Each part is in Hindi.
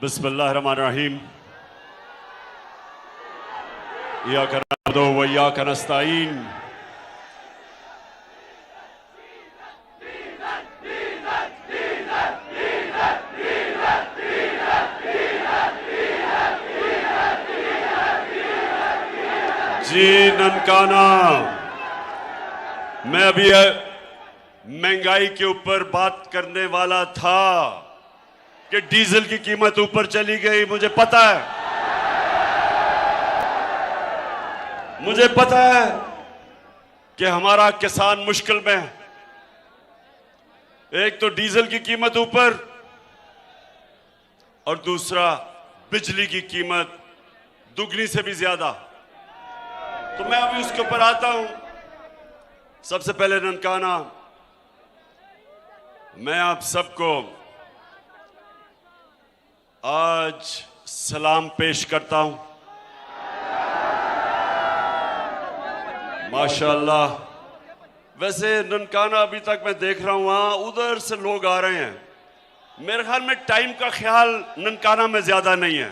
बिस्मिल्लाहिर्रहमानिर्रहीम। इय्याका नअबुदु व इय्याका नस्तईन। जी ननकाना, मैं अभी महंगाई के ऊपर बात करने वाला था कि डीजल की कीमत ऊपर चली गई। मुझे पता है कि हमारा किसान मुश्किल में है। एक तो डीजल की कीमत ऊपर और दूसरा बिजली की कीमत दुगनी से भी ज्यादा। तो मैं अभी उसके ऊपर आता हूं। सबसे पहले ननकाना, मैं आप सबको आज सलाम पेश करता हूं। माशाअल्लाह। वैसे ननकाना अभी तक मैं देख रहा हूं वहां उधर से लोग आ रहे हैं। मेरे ख्याल में टाइम का ख्याल ननकाना में ज्यादा नहीं है।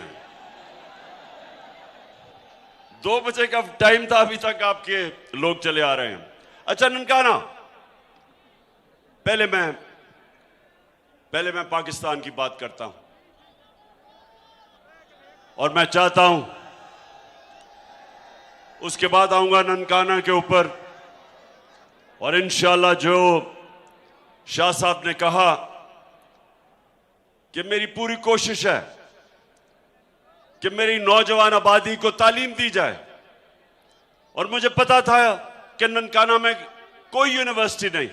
2 बजे का टाइम था, अभी तक आपके लोग चले आ रहे हैं। अच्छा ननकाना, पहले मैं पाकिस्तान की बात करता हूं और मैं चाहता हूं उसके बाद आऊंगा ननकाना के ऊपर। और इंशाअल्लाह जो शाह साहब ने कहा कि मेरी पूरी कोशिश है कि मेरी नौजवान आबादी को तालीम दी जाए। और मुझे पता था कि ननकाना में कोई यूनिवर्सिटी नहीं,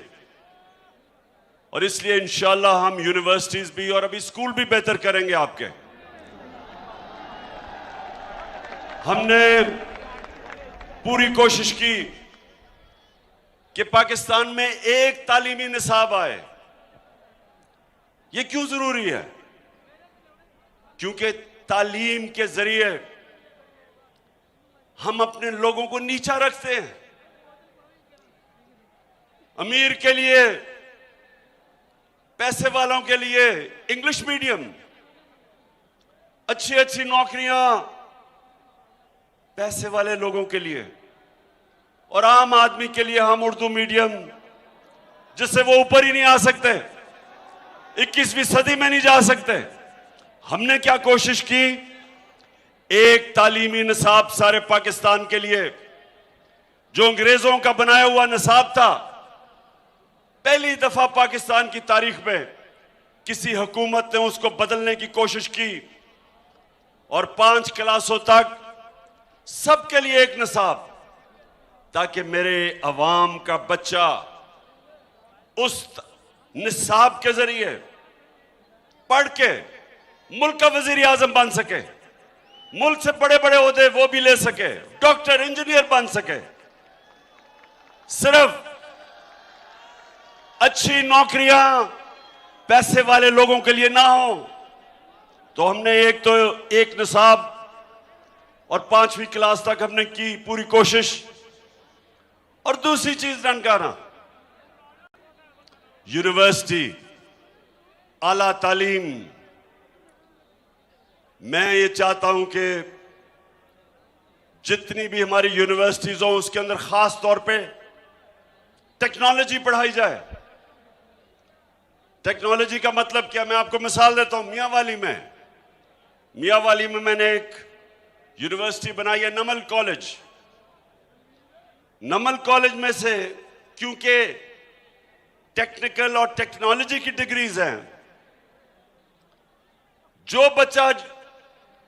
और इसलिए इंशाअल्लाह हम यूनिवर्सिटीज भी और अभी स्कूल भी बेहतर करेंगे आपके। हमने पूरी कोशिश की कि पाकिस्तान में एक तालीमी निसाब आए। यह क्यों जरूरी है? क्योंकि तालीम के जरिए हम अपने लोगों को नीचा रखते हैं। अमीर के लिए, पैसे वालों के लिए इंग्लिश मीडियम, अच्छी अच्छी नौकरियां पैसे वाले लोगों के लिए, और आम आदमी के लिए हम उर्दू मीडियम, जिससे वो ऊपर ही नहीं आ सकते, 21वीं सदी में नहीं जा सकते। हमने क्या कोशिश की? एक तालीमी निसाब सारे पाकिस्तान के लिए, जो अंग्रेजों का बनाया हुआ निसाब था। पहली दफा पाकिस्तान की तारीख में किसी हुकूमत ने उसको बदलने की कोशिश की और 5 क्लासों तक सबके लिए एक निसाब, ताकि मेरे अवाम का बच्चा उस निसाब के जरिए पढ़ के मुल्क का वजीर आजम बन सके, मुल्क से बड़े बड़े ओहदे वो भी ले सके, डॉक्टर इंजीनियर बन सके। सिर्फ अच्छी नौकरियां पैसे वाले लोगों के लिए ना हो। तो हमने एक निसाब और 5वीं क्लास तक हमने की पूरी कोशिश। और दूसरी चीज ननकाना, यूनिवर्सिटी, आला तालीम। मैं ये चाहता हूं कि जितनी भी हमारी यूनिवर्सिटीज हो उसके अंदर खास तौर पे टेक्नोलॉजी पढ़ाई जाए। टेक्नोलॉजी का मतलब क्या? मैं आपको मिसाल देता हूं। मियांवाली में मैंने एक यूनिवर्सिटी बनाई है, नमल कॉलेज। नमल कॉलेज में से, क्योंकि टेक्निकल और टेक्नोलॉजी की डिग्रीज हैं, जो बच्चा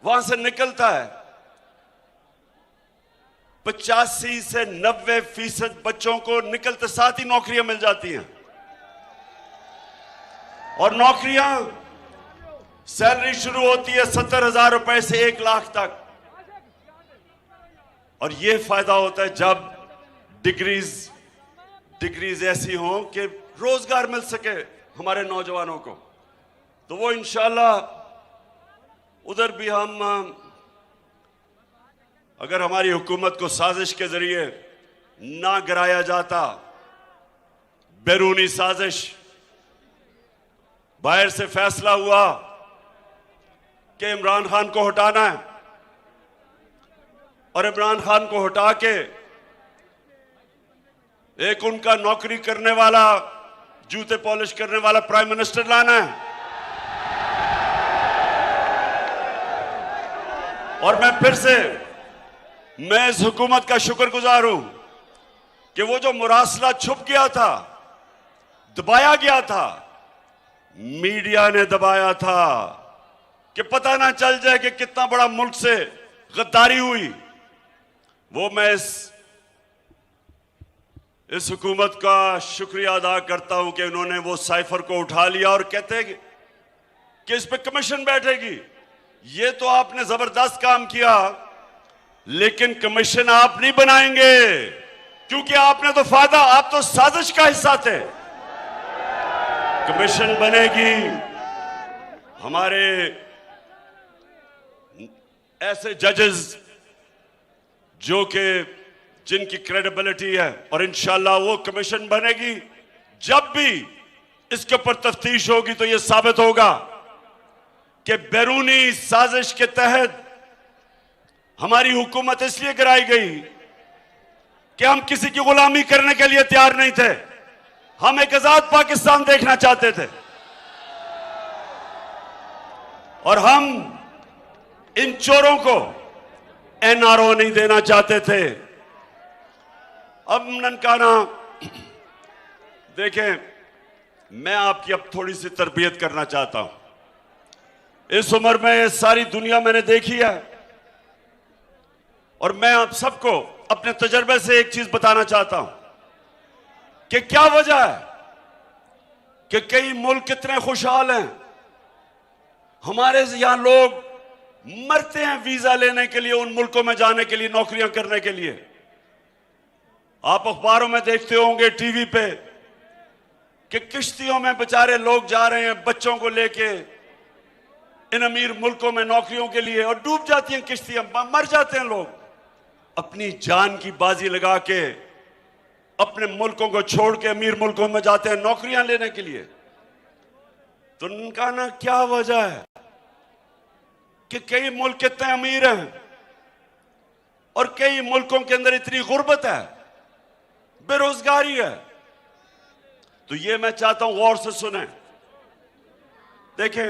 वहां से निकलता है 85 से 90% बच्चों को निकलते साथ ही नौकरियां मिल जाती हैं। और नौकरियां, सैलरी शुरू होती है 70,000 रुपए से 1 लाख तक। और यह फायदा होता है जब डिग्रीज ऐसी हों कि रोजगार मिल सके हमारे नौजवानों को। तो वो इंशाल्लाह उधर भी हम, अगर हमारी हुकूमत को साजिश के जरिए ना गिराया जाता, बैरूनी साजिश, बाहर से फैसला हुआ कि इमरान खान को हटाना है और इमरान खान को हटा के एक उनका नौकरी करने वाला, जूते पॉलिश करने वाला प्राइम मिनिस्टर लाना है। और मैं फिर से इस हुकूमत का शुक्रगुजार हूं कि वो जो मुरासला छुप गया था, दबाया गया था, मीडिया ने दबाया था कि पता ना चल जाए कि कितना बड़ा मुल्क से गद्दारी हुई, वो मैं इस हुकूमत का शुक्रिया अदा करता हूं कि उन्होंने वो साइफर को उठा लिया और कहते हैं कि इस पे कमीशन बैठेगी। ये तो आपने जबरदस्त काम किया, लेकिन कमीशन आप नहीं बनाएंगे, क्योंकि आपने तो फायदा, आप तो साजिश का हिस्सा थे। कमीशन बनेगी हमारे ऐसे जजेस जो कि जिनकी क्रेडिबिलिटी है, और इंशाल्लाह वो कमीशन बनेगी। जब भी इसके ऊपर तफ्तीश होगी तो यह साबित होगा कि बैरूनी साजिश के तहत हमारी हुकूमत इसलिए गिराई गई कि हम किसी की गुलामी करने के लिए तैयार नहीं थे। हम एक आजाद पाकिस्तान देखना चाहते थे और हम इन चोरों को एनआरओ नहीं देना चाहते थे। अब ननकाना देखें, मैं आपकी अब थोड़ी सी तरबियत करना चाहता हूं। इस उम्र में सारी दुनिया मैंने देखी है और मैं आप सबको अपने तजर्बे से एक चीज बताना चाहता हूं कि क्या वजह है कि कई मुल्क कितने खुशहाल हैं, हमारे यहां लोग मरते हैं वीजा लेने के लिए, उन मुल्कों में जाने के लिए, नौकरियां करने के लिए। आप अखबारों में देखते होंगे, टीवी पे, कि किश्तियों में बेचारे लोग जा रहे हैं बच्चों को लेके इन अमीर मुल्कों में नौकरियों के लिए, और डूब जाती हैं किश्तियां, मर जाते हैं लोग। अपनी जान की बाजी लगा के अपने मुल्कों को छोड़ के अमीर मुल्कों में जाते हैं नौकरियां लेने के लिए। तो उनका ना क्या वजह है कि कई मुल्क कितने अमीर हैं और कई मुल्कों के अंदर इतनी गुर्बत है, बेरोजगारी है। तो ये मैं चाहता हूं गौर से सुने। देखें,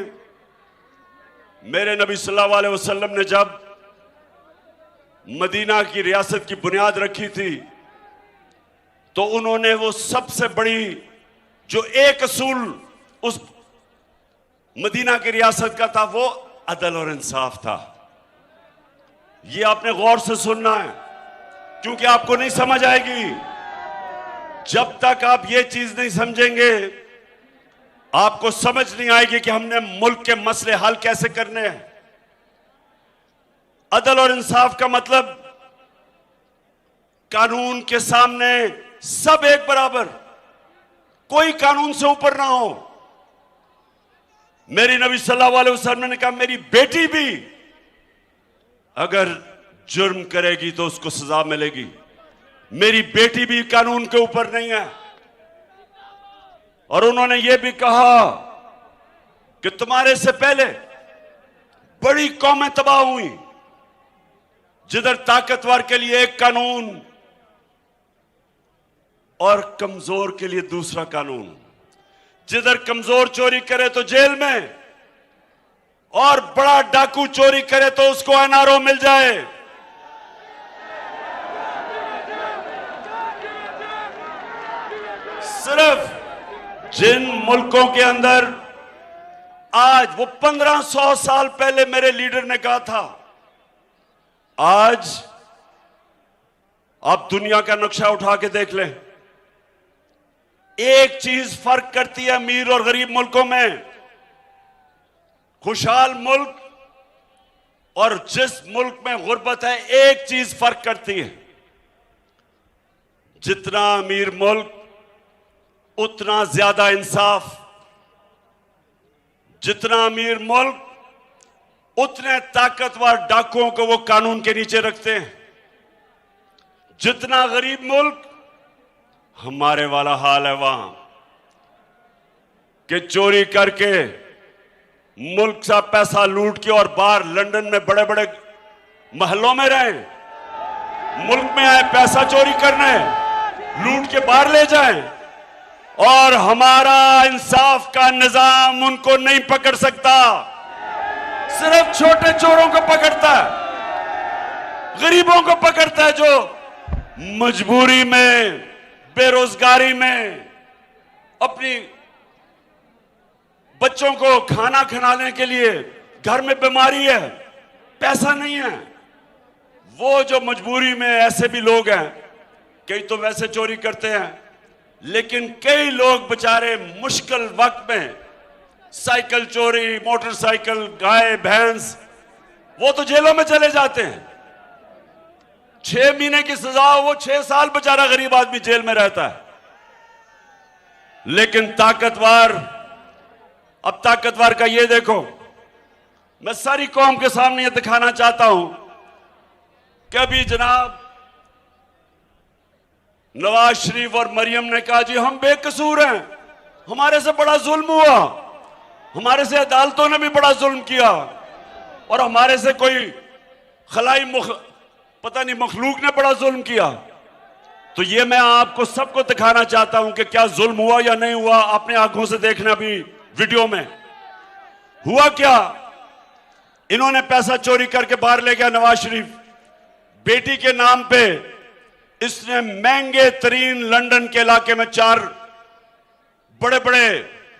मेरे नबी सल्लल्लाहु अलैहि वसल्लम ने जब मदीना की रियासत की बुनियाद रखी थी तो उन्होंने वो सबसे बड़ी जो एक असूल उस मदीना की रियासत का था, वो अदल और इंसाफ था। ये आपने गौर से सुनना है, क्योंकि आपको नहीं समझ आएगी जब तक आप ये चीज नहीं समझेंगे। आपको समझ नहीं आएगी कि हमने मुल्क के मसले हल कैसे करने हैं। अदल और इंसाफ का मतलब कानून के सामने सब एक बराबर, कोई कानून से ऊपर ना हो। मेरी नबी सल्लल्लाहु अलैहि वसल्लम ने कहा, मेरी बेटी भी अगर जुर्म करेगी तो उसको सजा मिलेगी। मेरी बेटी भी कानून के ऊपर नहीं है। और उन्होंने यह भी कहा कि तुम्हारे से पहले बड़ी कौमें तबाह हुई, जिधर ताकतवर के लिए एक कानून और कमजोर के लिए दूसरा कानून। जिधर कमजोर चोरी करे तो जेल में, और बड़ा डाकू चोरी करे तो उसको एनआरओ मिल जाए। सिर्फ जिन मुल्कों के अंदर आज, वो 1500 साल पहले मेरे लीडर ने कहा था, आज आप दुनिया का नक्शा उठा के देख लें, एक चीज फर्क करती है अमीर और गरीब मुल्कों में। खुशहाल मुल्क और जिस मुल्क में गुर्बत है, एक चीज फर्क करती है, जितना अमीर मुल्क उतना ज्यादा इंसाफ, जितना अमीर मुल्क उतने ताकतवर डाकुओं को वो कानून के नीचे रखते हैं। जितना गरीब मुल्क, हमारे वाला हाल है वहां कि चोरी करके मुल्क का पैसा लूट के और बाहर लंदन में बड़े बड़े महलों में रहे, मुल्क में आए पैसा चोरी करने, लूट के बाहर ले जाएं, और हमारा इंसाफ का निजाम उनको नहीं पकड़ सकता, सिर्फ छोटे चोरों को पकड़ता है, गरीबों को पकड़ता है जो मजबूरी में, बेरोजगारी में अपनी बच्चों को खाना खिलाने के लिए, घर में बीमारी है, पैसा नहीं है, वो जो मजबूरी में, ऐसे भी लोग हैं, कई तो वैसे चोरी करते हैं, लेकिन कई लोग बेचारे मुश्किल वक्त में साइकिल चोरी, मोटरसाइकिल, गाय भैंस, वो तो जेलों में चले जाते हैं। 6 महीने की सजा, वो 6 साल बेचारा गरीब आदमी जेल में रहता है। लेकिन ताकतवर, अब ताकतवर का ये देखो, मैं सारी कौम के सामने ये दिखाना चाहता हूं कि अभी जनाब नवाज शरीफ और मरियम ने कहा जी हम बेकसूर हैं, हमारे से बड़ा जुल्म हुआ, हमारे से अदालतों ने भी बड़ा जुल्म किया, और हमारे से कोई खलाई पता नहीं मखलूक ने बड़ा जुल्म किया। तो ये मैं आपको सबको दिखाना चाहता हूं कि क्या जुल्म हुआ या नहीं हुआ, अपने आंखों से देखना। भी वीडियो में हुआ क्या, इन्होंने पैसा चोरी करके बाहर ले गया नवाज शरीफ, बेटी के नाम पे इसने महंगे तरीन लंदन के इलाके में 4 बड़े बड़े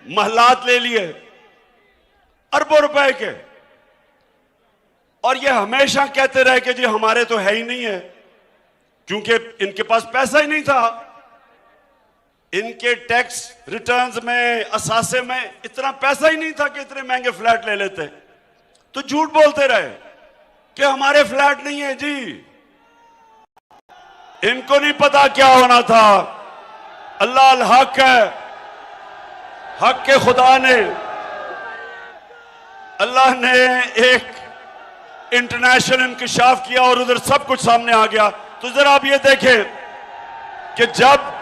महलात ले लिए अरबों रुपए के, और ये हमेशा कहते रहे कि जी हमारे तो है ही नहीं है, क्योंकि इनके पास पैसा ही नहीं था, इनके टैक्स रिटर्न्स में, असासे में इतना पैसा ही नहीं था कि इतने महंगे फ्लैट ले लेते। तो झूठ बोलते रहे कि हमारे फ्लैट नहीं है जी, इनको नहीं पता क्या होना था। अल्लाह अल हक है, हक के खुदा ने, अल्लाह ने एक इंटरनेशनल इंकशाफ किया और उधर सब कुछ सामने आ गया। तो जरा आप ये देखें कि जब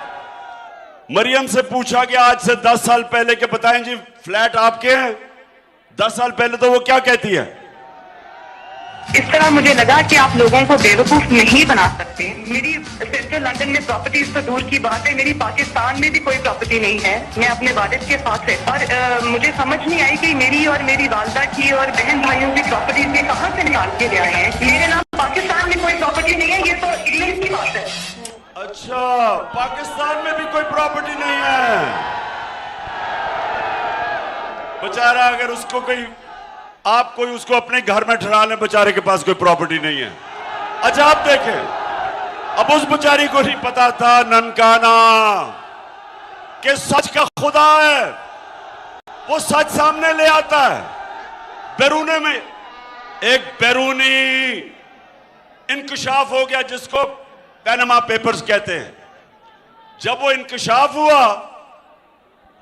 मरियम से पूछा गया आज से 10 साल पहले के बताएं जी फ्लैट आपके हैं, 10 साल पहले तो वो क्या कहती है, इस तरह मुझे लगा कि आप लोगों को बेवकूफ नहीं बना सकते। मेरी सिस्टर लंदन में प्रॉपर्टीज तो दूर की बात है, मेरी पाकिस्तान में भी कोई प्रॉपर्टी नहीं है, मैं अपने वालिद के साथ है। और मुझे समझ नहीं आई कि मेरी और मेरी वालदा की और बहन भाइयों की प्रॉपर्टीज ये कहाँ से निकाल के ले आए हैं। मेरे नाम पाकिस्तान में कोई प्रॉपर्टी नहीं है, ये तो इंग्लैंड की बात है। अच्छा, पाकिस्तान में भी कोई प्रॉपर्टी नहीं है। बेचारा अगर उसको कोई, आप कोई उसको अपने घर में ठहरा लें, बेचारे के पास कोई प्रॉपर्टी नहीं है। अच्छा आप देखें, अब उस बेचारी को नहीं पता था ननकाना कि सच का खुदा है, वो सच सामने ले आता है। बैरूने में एक बैरूनी इंकशाफ हो गया जिसको पैनामा पेपर्स कहते हैं। जब वो इंकशाफ हुआ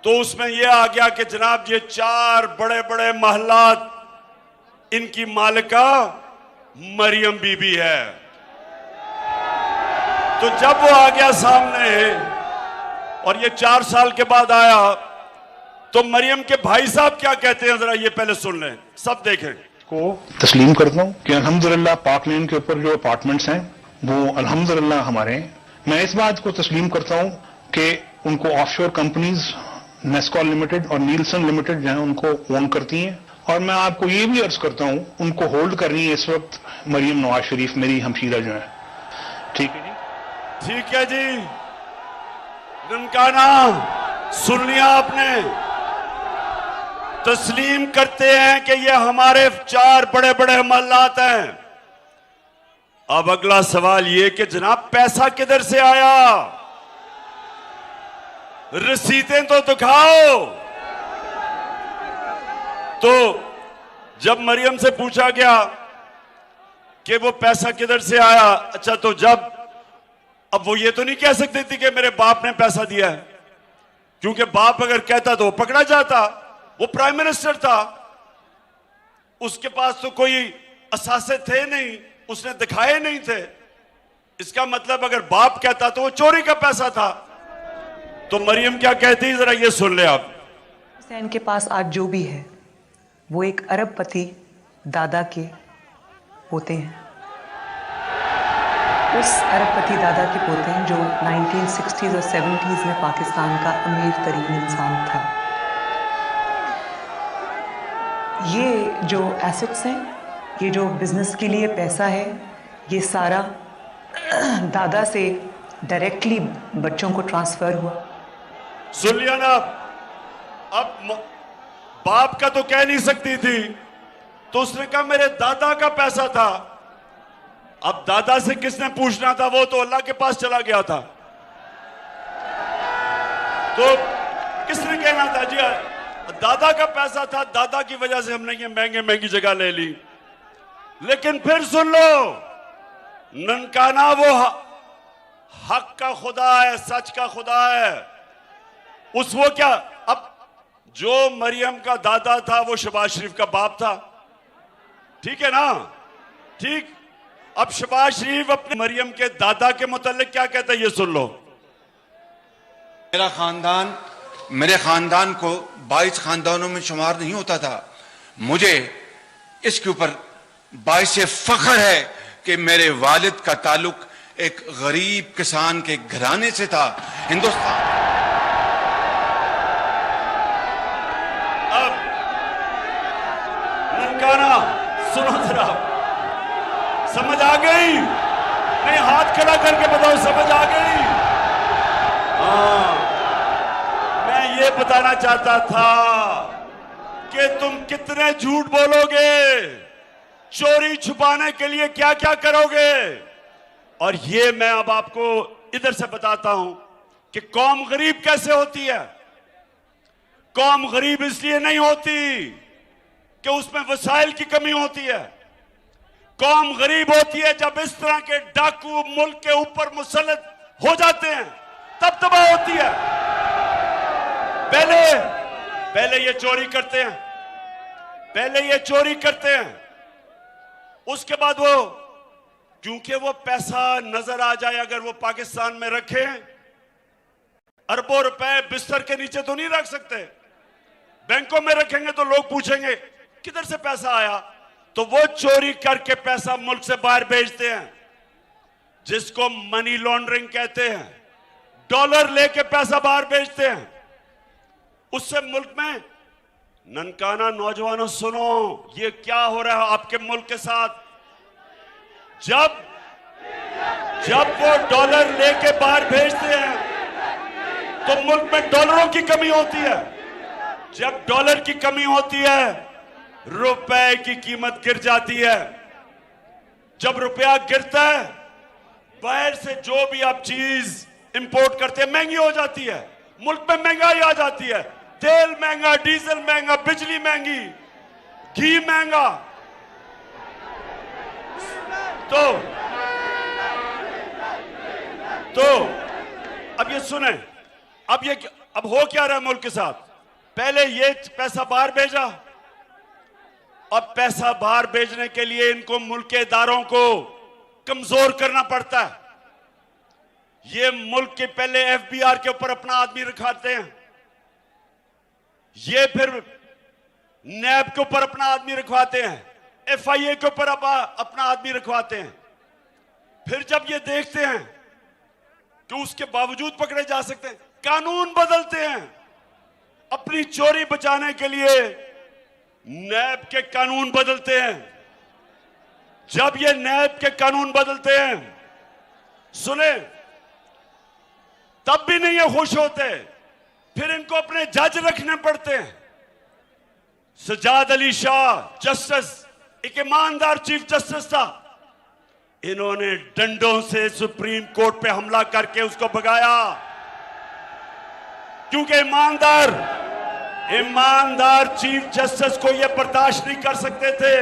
तो उसमें यह आ गया कि जनाब ये 4 बड़े बड़े महलात इनकी मालिका मरियम बीबी है। तो जब वो आ गया सामने और ये 4 साल के बाद आया तो मरियम के भाई साहब क्या कहते हैं, जरा ये पहले सुन लें, सब देखें। को तस्लीम करता हूँ कि अल्हम्दुलिल्लाह पाक लेन के ऊपर जो अपार्टमेंट्स हैं वो अल्हम्दुलिल्लाह हमारे हैं। मैं इस बात को तस्लीम करता हूँ कि उनको ऑफशोर कंपनीज नेस्कॉल लिमिटेड और नीलसन लिमिटेड जो है उनको ओन करती हैं, और मैं आपको ये भी अर्ज करता हूँ उनको होल्ड कर रही है इस वक्त मरियम नवाज शरीफ, मेरी हमशीरा जो है। ठीक है जी, ठीक है जी, ननकाना सुन लिया आपने, तस्लीम करते हैं कि ये हमारे 4 बड़े बड़े महलात हैं। अब अगला सवाल ये कि जनाब पैसा किधर से आया, रसीदें तो दिखाओ। तो जब मरियम से पूछा गया कि वो पैसा किधर से आया, अच्छा तो जब, अब वो ये तो नहीं कह सकती थी कि मेरे बाप ने पैसा दिया है, क्योंकि बाप अगर कहता तो वो पकड़ा जाता, वो प्राइम मिनिस्टर था, उसके पास तो कोई असासे थे नहीं, उसने दिखाए नहीं थे। इसका मतलब अगर बाप कहता तो वो चोरी का पैसा था। तो मरियम क्या कहती, जरा ये सुन ले आप। हुसैन के पास आज जो भी है वो एक अरबपति दादा के पोते हैं। उस अरबपति दादा के पोते हैं जो 1960s और 70s में पाकिस्तान का अमीर तरीन इंसान था। ये जो एसेट्स हैं, ये जो बिजनेस के लिए पैसा है, ये सारा दादा से डायरेक्टली बच्चों को ट्रांसफर हुआ। सुन लिया ना? अब बाप का तो कह नहीं सकती थी, तो उसने कहा मेरे दादा का पैसा था। अब दादा से किसने पूछना था? वो तो अल्लाह के पास चला गया था। तो किसने कहना था? जी दादा का पैसा था, दादा की वजह से हमने ये महंगे महंगी जगह ले ली। लेकिन फिर सुन लो, ननकाना वो हक का खुदा है, सच का खुदा है। वो क्या, अब जो मरियम का दादा था वो शहबाज शरीफ का बाप था, ठीक है ना? ठीक। अब शहबाज शरीफ अपने मरियम के दादा के मुतालिक क्या कहता है, ये सुन लो। मेरे खानदान को 22 खानदानों में शुमार नहीं होता था। मुझे इसके ऊपर बाइसे फख्र है कि मेरे वालिद का ताल्लुक एक गरीब किसान के घराने से था। हिंदुस्तान अब ननकाना सुनो जरा, समझ आ गई? नहीं, हाथ खड़ा करके बताओ, समझ आ गई? हाँ, मैं ये बताना चाहता था कि तुम कितने झूठ बोलोगे, चोरी छुपाने के लिए क्या क्या करोगे। और ये मैं अब आपको इधर से बताता हूं कि कौम गरीब कैसे होती है। कौम गरीब इसलिए नहीं होती कि उसमें वसाइल की कमी होती है। कौम गरीब होती है जब इस तरह के डाकू मुल्क के ऊपर मुसल्लत हो जाते हैं, तब तबाह होती है। पहले ये चोरी करते हैं, उसके बाद वो, क्योंकि वो पैसा नजर आ जाए, अगर वो पाकिस्तान में रखें, अरबों रुपए बिस्तर के नीचे तो नहीं रख सकते, बैंकों में रखेंगे तो लोग पूछेंगे किधर से पैसा आया। तो वो चोरी करके पैसा मुल्क से बाहर भेजते हैं, जिसको मनी लॉन्ड्रिंग कहते हैं। डॉलर लेके पैसा बाहर भेजते हैं। उससे मुल्क में, ननकाना नौजवानों सुनो, ये क्या हो रहा है आपके मुल्क के साथ। जब वो डॉलर लेके बाहर भेजते हैं तो मुल्क में डॉलरों की कमी होती है। जब डॉलर की कमी होती है, रुपए की कीमत गिर जाती है। जब रुपया गिरता है, बाहर से जो भी आप चीज इंपोर्ट करते हैं महंगी हो जाती है। मुल्क में महंगाई आ जाती है। तेल महंगा, डीजल महंगा, बिजली महंगी, घी महंगा। तो अब ये सुने, अब हो क्या रहा है मुल्क के साथ। पहले ये पैसा बाहर भेजा, अब पैसा बाहर भेजने के लिए इनको मुल्क के इदारों को कमजोर करना पड़ता है। ये मुल्क के पहले एफबीआर के ऊपर अपना आदमी रखाते हैं, ये फिर नैब के ऊपर अपना आदमी रखवाते हैं, एफआईए के ऊपर अपना आदमी रखवाते हैं। फिर जब ये देखते हैं कि उसके बावजूद पकड़े जा सकते हैं, कानून बदलते हैं। अपनी चोरी बचाने के लिए नैब के कानून बदलते हैं। जब ये नैब के कानून बदलते हैं, सुने, तब भी नहीं ये खुश होते। फिर इनको अपने जज रखने पड़ते हैं। सजाद अली शाह जस्टिस, एक ईमानदार चीफ जस्टिस था। इन्होंने डंडों से सुप्रीम कोर्ट पे हमला करके उसको भगाया, क्योंकि ईमानदार चीफ जस्टिस को यह बर्दाश्त नहीं कर सकते थे।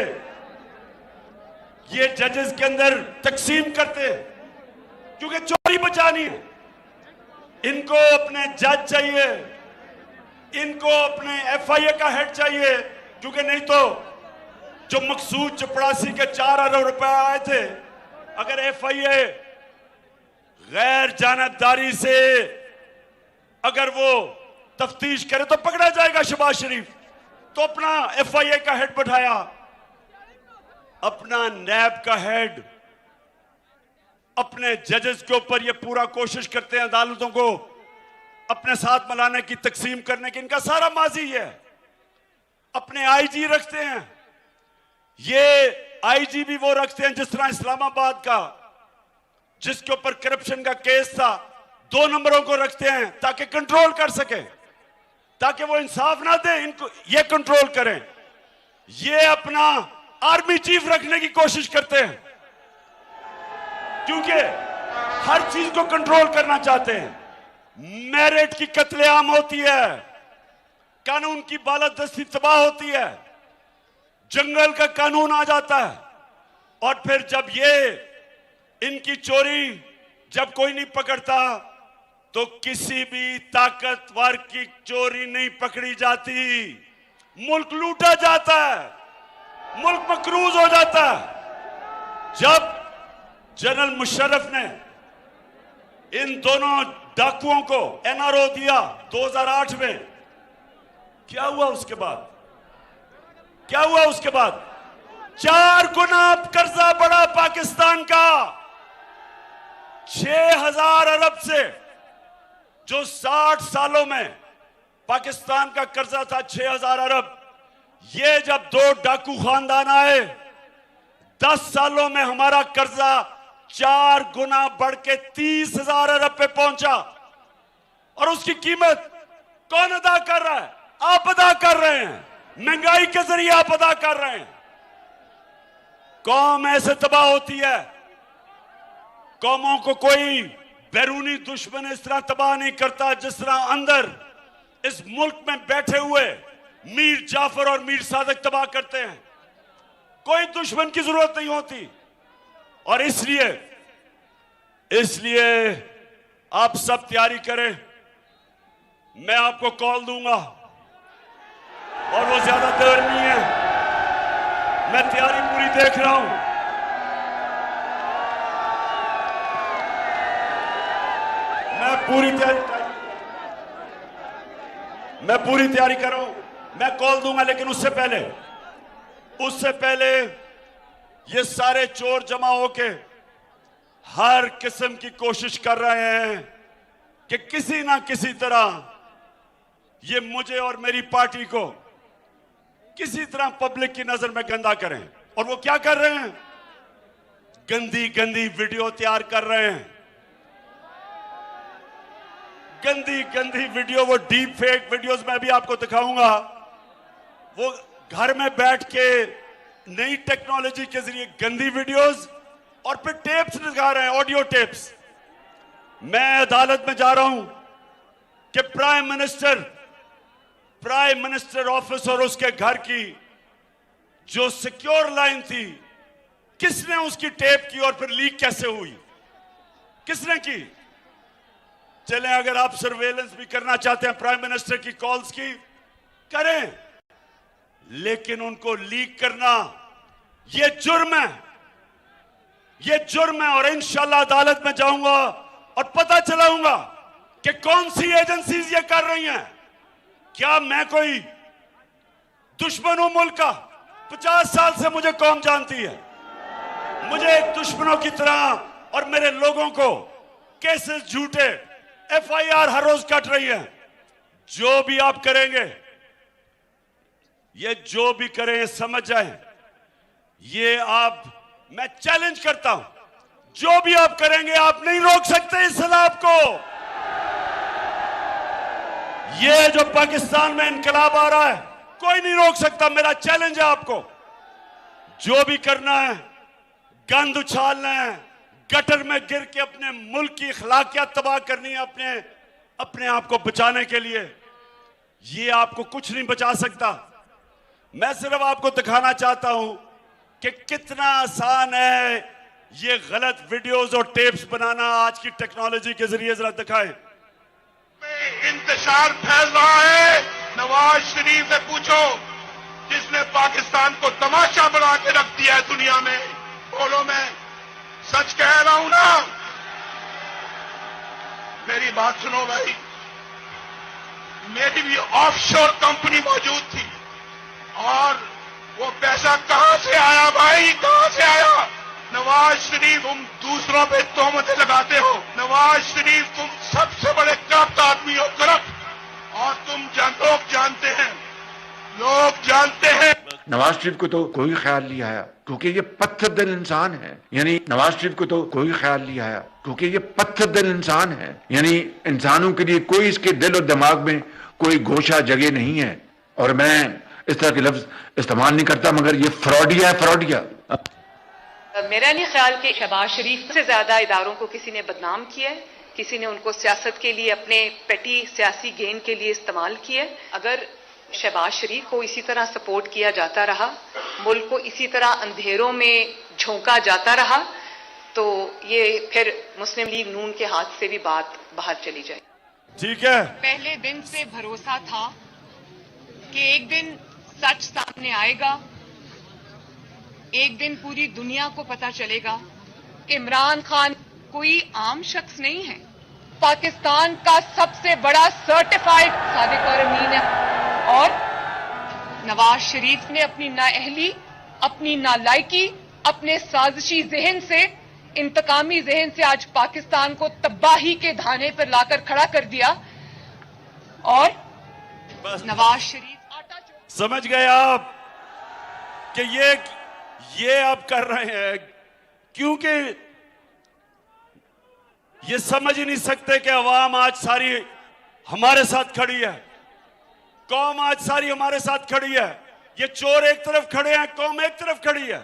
ये जजेस के अंदर तकसीम करते, क्योंकि चोरी बचानी है। इनको अपने जज चाहिए, इनको अपने एफआईए का हेड चाहिए, क्योंकि नहीं तो जो मकसूद चपड़ासी के 4 अरब रुपए आए थे, अगर एफआईए गैर जानबदारी से अगर वो तफ्तीश करे तो पकड़ा जाएगा शहबाज शरीफ। तो अपना FIA का हेड बैठाया, अपना नैब का हेड, अपने जजेस के ऊपर ये पूरा कोशिश करते हैं अदालतों को अपने साथ मिलाने की, तकसीम करने की। इनका सारा माजी है। अपने IG रखते हैं, ये IG भी वो रखते हैं जिस तरह इस्लामाबाद का, जिसके ऊपर करप्शन का केस था, 2 नंबरों को रखते हैं ताकि कंट्रोल कर सके, ताकि वो इंसाफ ना दे, इनको ये कंट्रोल करें। ये अपना आर्मी चीफ रखने की कोशिश करते हैं क्योंकि हर चीज को कंट्रोल करना चाहते हैं। मेरिट की कत्लेआम होती है, कानून की बालादस्ती तबाह होती है, जंगल का कानून आ जाता है, और फिर जब ये इनकी चोरी जब कोई नहीं पकड़ता तो किसी भी ताकतवर की चोरी नहीं पकड़ी जाती, मुल्क लूटा जाता है, मुल्क मकरूज हो जाता है। जब जनरल मुशर्रफ ने इन दोनों डाकुओं को NRO दिया 2008 में, क्या हुआ उसके बाद? क्या हुआ उसके बाद? 4 गुना कर्जा बढ़ा पाकिस्तान का, 6,000 अरब से, जो 60 सालों में पाकिस्तान का कर्जा था 6,000 अरब, ये जब 2 डाकू खानदान आए, 10 सालों में हमारा कर्जा 4 गुना बढ़ के 30,000 अरब पे पहुंचा। और उसकी कीमत कौन अदा कर रहा है? आप अदा कर रहे हैं, महंगाई के जरिए आप अदा कर रहे हैं। कौम ऐसे तबाह होती है, कौमों को कोई बैरूनी दुश्मन इस तरह तबाह नहीं करता जिस तरह अंदर इस मुल्क में बैठे हुए मीर जाफर और मीर सादक तबाह करते हैं। कोई दुश्मन की जरूरत नहीं होती। और इसलिए आप सब तैयारी करें, मैं आपको कॉल दूंगा और वो ज्यादा देर नहीं है, मैं तैयारी पूरी देख रहा हूं। मैं पूरी तैयारी कर रहा हूं, मैं कॉल दूंगा। लेकिन उससे पहले ये सारे चोर जमा होके हर किस्म की कोशिश कर रहे हैं कि किसी ना किसी तरह ये मुझे और मेरी पार्टी को किसी तरह पब्लिक की नजर में गंदा करें। और वो क्या कर रहे हैं? गंदी गंदी वीडियो तैयार कर रहे हैं, गंदी वीडियो, वो डीप फेक वीडियोस मैं भी आपको दिखाऊंगा। वो घर में बैठ के नई टेक्नोलॉजी के जरिए गंदी वीडियोस और फिर टेप्स दिखा रहे हैं, ऑडियो टेप्स। मैं अदालत में जा रहा हूं कि प्राइम मिनिस्टर ऑफिस और उसके घर की जो सिक्योर लाइन थी, किसने उसकी टेप की और फिर लीक कैसे हुई, किसने की? चलें, अगर आप सर्वेलेंस भी करना चाहते हैं प्राइम मिनिस्टर की कॉल्स की, करें, लेकिन उनको लीक करना ये जुर्म है, ये जुर्म है। और इंशाल्लाह अदालत में जाऊंगा और पता चलाऊंगा कि कौन सी एजेंसीज ये कर रही हैं। क्या मैं कोई दुश्मन हूं मुल्क का? 50 साल से मुझे कौम जानती है, मुझे एक दुश्मनों की तरह और मेरे लोगों को केसेस झूठे FIR हर रोज कट रही है। जो भी आप करेंगे, ये जो भी करें समझ जाएं, ये मैं चैलेंज करता हूं, जो भी आप करेंगे आप नहीं रोक सकते इस सलाब को। ये जो पाकिस्तान में इनकलाब आ रहा है कोई नहीं रोक सकता। मेरा चैलेंज है आपको, जो भी करना है, गंद उछालना है, गटर में गिर के अपने मुल्क की अखलाकियात तबाह करनी है अपने आप को बचाने के लिए, ये आपको कुछ नहीं बचा सकता। मैं सिर्फ आपको दिखाना चाहता हूं कि कितना आसान है ये गलत वीडियोस और टेप्स बनाना आज की टेक्नोलॉजी के जरिए। जरा दिखाएं। इंतशार फैल रहा है। नवाज शरीफ से पूछो, जिसने पाकिस्तान को तमाशा बना के रख दिया है दुनिया में। बोलो, मैं सच कह रहा हूं ना? मेरी बात सुनो भाई, मेरी भी ऑफशोर कंपनी मौजूद थी, और वो पैसा कहां से आया भाई, कहां से आया? नवाज शरीफ, तुम दूसरों पे तोहमतें लगाते हो। नवाज शरीफ, तुम सबसे बड़े करप्ट आदमी हो, करप्ट। और लोग जानते हैं, लोग जानते हैं। नवाज शरीफ को तो कोई ख्याल नहीं आया क्योंकि ये पत्थर दिल इंसान है। यानी नवाज शरीफ को तो कोई ख्याल नहीं आया क्योंकि ये पत्थर दिल इंसान है। यानी इंसानों के लिए कोई इसके दिल और दिमाग में कोई गोशा जगह नहीं है। और मैं इस तरह के लफ्ज इस्तेमाल नहीं करता, मगर ये फ्रॉडिया है, फ्रॉडिया। मेरा नहीं ख्याल कि शहबाज शरीफ से ज्यादा इदारों को किसी ने बदनाम किया है, किसी ने उनको सियासत के लिए अपने पेटी सियासी गेन के लिए इस्तेमाल किया है। अगर शहबाज शरीफ को इसी तरह सपोर्ट किया जाता रहा, मुल्क को इसी तरह अंधेरों में झोंका जाता रहा, तो ये फिर मुस्लिम लीग नून के हाथ से भी बात बाहर चली जाए। ठीक है, पहले दिन से भरोसा था कि एक दिन सच सामने आएगा, एक दिन पूरी दुनिया को पता चलेगा कि इमरान खान कोई आम शख्स नहीं है, पाकिस्तान का सबसे बड़ा सर्टिफाइड सादिक और अमीन है। और नवाज शरीफ ने अपनी नाअहली, अपनी नालायकी, अपने साजिशी जहन से, इंतकामी जहन से आज पाकिस्तान को तबाही के धाने पर लाकर खड़ा कर दिया। और नवाज शरीफ आटा समझ गए आप कि ये आप कर रहे हैं क्योंकि ये समझ ही नहीं सकते कि अवाम आज सारी हमारे साथ खड़ी है, कौम आज सारी हमारे साथ खड़ी है। ये चोर एक तरफ खड़े हैं, कौम एक तरफ खड़ी है,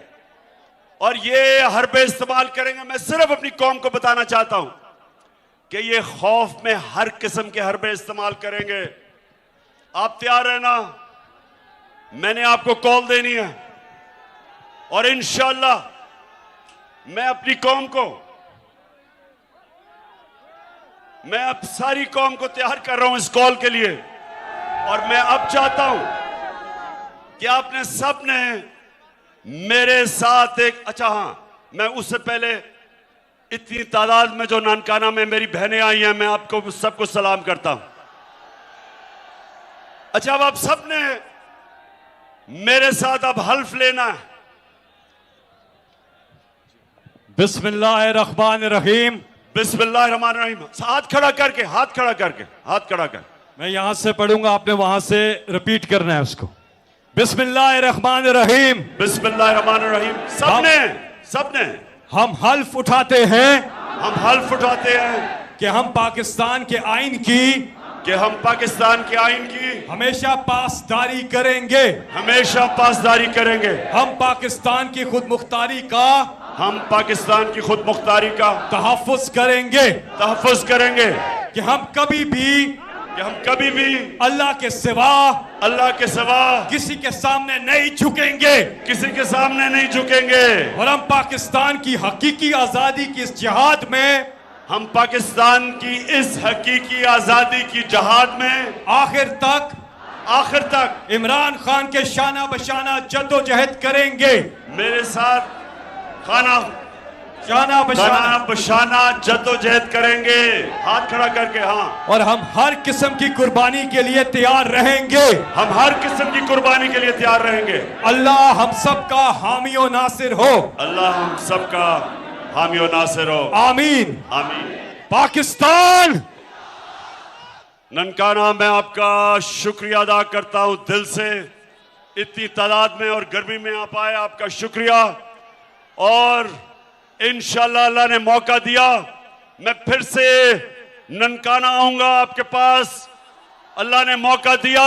और ये हरबे इस्तेमाल करेंगे। मैं सिर्फ अपनी कौम को बताना चाहता हूं कि ये खौफ में हर किस्म के हरबे इस्तेमाल करेंगे। आप तैयार है ना? मैंने आपको कॉल देनी है और इंशाअल्लाह मैं अपनी कौम को, मैं अब सारी कौम को तैयार कर रहा हूं इस कॉल के लिए। और मैं अब चाहता हूं कि आपने सब ने मेरे साथ एक, अच्छा हाँ, मैं उससे पहले इतनी तादाद में जो नानकाना में मेरी बहनें आई हैं, मैं आपको सबको सलाम करता हूं। अच्छा, अब आप सब ने मेरे साथ अब हल्फ लेना है। बिस्मिल्लाहिर्रहमानिर्रहीम। बिस्मिल्लाहिर्रहमानिर्रहीम। हाथ खड़ा करके, हाथ खड़ा करके, हाथ खड़ा कर। मैं यहां से पढ़ूंगा, आपने वहां से रिपीट करना है उसको। बिस्मिल्लाहिर्रहमानिर्रहीम। बिस्मिल्लाहिर्रहमानिर्रहीम। सबने हम हल्फ उठाते हैं, हम हल्फ उठाते हैं कि हम पाकिस्तान के आइन की, हमेशा पासदारी करेंगे, हमेशा पासदारी करेंगे। हम पाकिस्तान की खुद मुख्तारी का, तहफ़्फ़ुज़ करेंगे, कि हम कभी भी अल्लाह के सिवा किसी के सामने नहीं झुकेंगे, और हम पाकिस्तान की हकीकी आजादी की इस जिहाद में, आखिर तक इमरान खान के शाना बशाना जद्दोजहद करेंगे। मेरे साथ शाना बशाना जद्दोजहद करेंगे, हाथ खड़ा करके। हाँ, और हम हर किस्म की कुर्बानी के लिए तैयार रहेंगे, अल्लाह हम सबका हामी और नासिर हो, आमीन, आमीन। पाकिस्तान। ननकाना, मैं आपका शुक्रिया अदा करता हूं दिल से, इतनी तादाद में और गर्मी में आप आए, आपका शुक्रिया। और इंशाअल्लाह अल्लाह ने मौका दिया, मैं फिर से ननकाना आऊंगा आपके पास। अल्लाह ने मौका दिया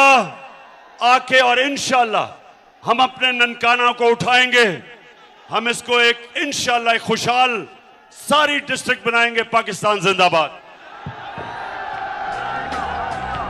आके, और इंशाअल्लाह हम अपने ननकाना को उठाएंगे, हम इसको एक इंशाअल्लाह खुशहाल सारी डिस्ट्रिक्ट बनाएंगे। पाकिस्तान जिंदाबाद।